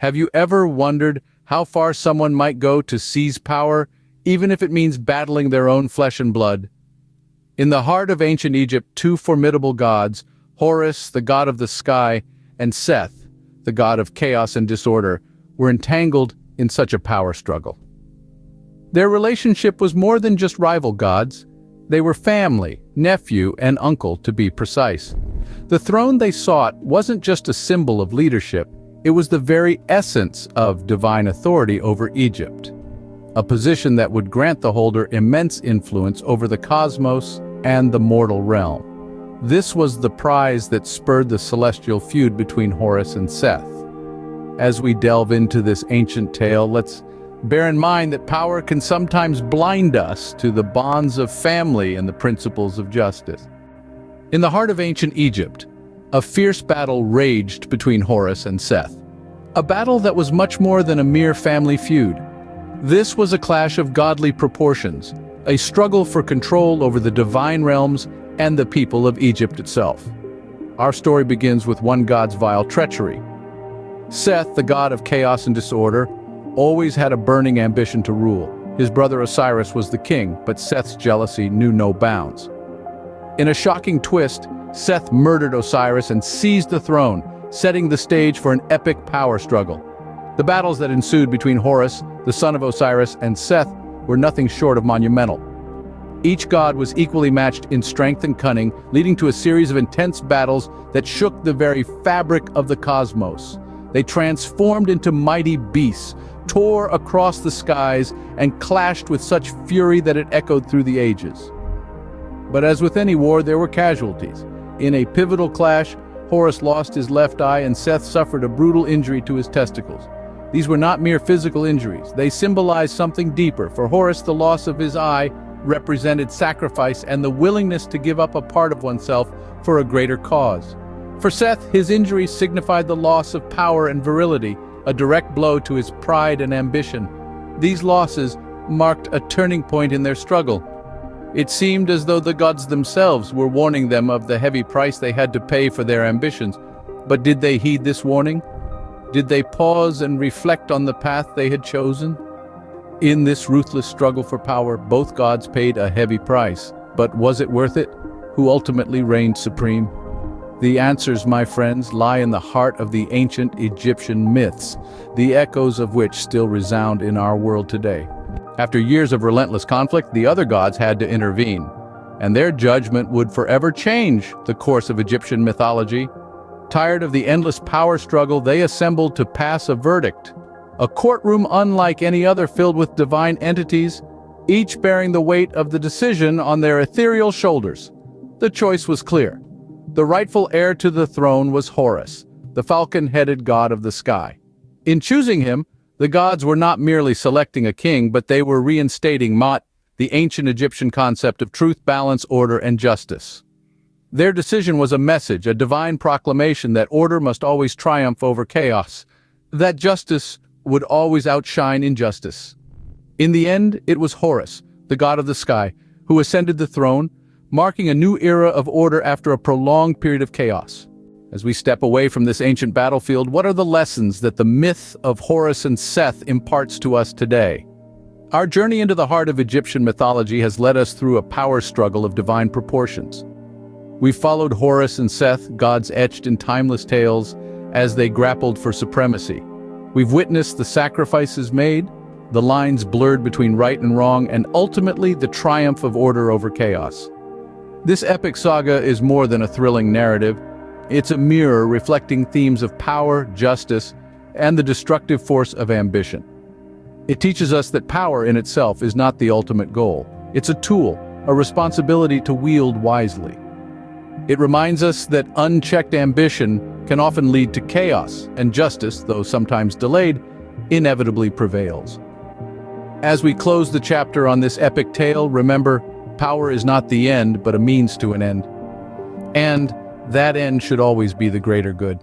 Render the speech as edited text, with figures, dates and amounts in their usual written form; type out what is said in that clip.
Have you ever wondered how far someone might go to seize power, even if it means battling their own flesh and blood? In the heart of ancient Egypt, two formidable gods, Horus, the god of the sky, and Seth, the god of chaos and disorder, were entangled in such a power struggle. Their relationship was more than just rival gods. They were family, nephew, and uncle, to be precise. The throne they sought wasn't just a symbol of leadership, it was the very essence of divine authority over Egypt, a position that would grant the holder immense influence over the cosmos and the mortal realm. This was the prize that spurred the celestial feud between Horus and Seth. As we delve into this ancient tale, let's bear in mind that power can sometimes blind us to the bonds of family and the principles of justice. In the heart of ancient Egypt, a fierce battle raged between Horus and Seth. A battle that was much more than a mere family feud. This was a clash of godly proportions, a struggle for control over the divine realms and the people of Egypt itself. Our story begins with one god's vile treachery. Seth, the god of chaos and disorder, always had a burning ambition to rule. His brother Osiris was the king, but Seth's jealousy knew no bounds. In a shocking twist, Seth murdered Osiris and seized the throne, setting the stage for an epic power struggle. The battles that ensued between Horus, the son of Osiris, and Seth were nothing short of monumental. Each god was equally matched in strength and cunning, leading to a series of intense battles that shook the very fabric of the cosmos. They transformed into mighty beasts, tore across the skies, and clashed with such fury that it echoed through the ages. But as with any war, there were casualties. In a pivotal clash, Horus lost his left eye and Seth suffered a brutal injury to his testicles. These were not mere physical injuries. They symbolized something deeper. For Horus, the loss of his eye represented sacrifice and the willingness to give up a part of oneself for a greater cause. For Seth, his injuries signified the loss of power and virility, a direct blow to his pride and ambition. These losses marked a turning point in their struggle. It seemed as though the gods themselves were warning them of the heavy price they had to pay for their ambitions. But did they heed this warning? Did they pause and reflect on the path they had chosen? In this ruthless struggle for power, both gods paid a heavy price. But was it worth it? Who ultimately reigned supreme? The answers, my friends, lie in the heart of the ancient Egyptian myths, the echoes of which still resound in our world today. After years of relentless conflict, the other gods had to intervene, and their judgment would forever change the course of Egyptian mythology. Tired of the endless power struggle, they assembled to pass a verdict. A courtroom unlike any other, filled with divine entities, each bearing the weight of the decision on their ethereal shoulders. The choice was clear. The rightful heir to the throne was Horus, the falcon-headed god of the sky. In choosing him, the gods were not merely selecting a king, but they were reinstating Ma'at, the ancient Egyptian concept of truth, balance, order, and justice. Their decision was a message, a divine proclamation that order must always triumph over chaos, that justice would always outshine injustice. In the end, it was Horus, the god of the sky, who ascended the throne, marking a new era of order after a prolonged period of chaos. As we step away from this ancient battlefield, what are the lessons that the myth of Horus and Seth imparts to us today? Our journey into the heart of Egyptian mythology has led us through a power struggle of divine proportions. We've followed Horus and Seth, gods etched in timeless tales, as they grappled for supremacy. We've witnessed the sacrifices made, the lines blurred between right and wrong, and ultimately the triumph of order over chaos. This epic saga is more than a thrilling narrative. It's a mirror reflecting themes of power, justice, and the destructive force of ambition. It teaches us that power in itself is not the ultimate goal. It's a tool, a responsibility to wield wisely. It reminds us that unchecked ambition can often lead to chaos, and justice, though sometimes delayed, inevitably prevails. As we close the chapter on this epic tale, remember, power is not the end, but a means to an end. And that end should always be the greater good.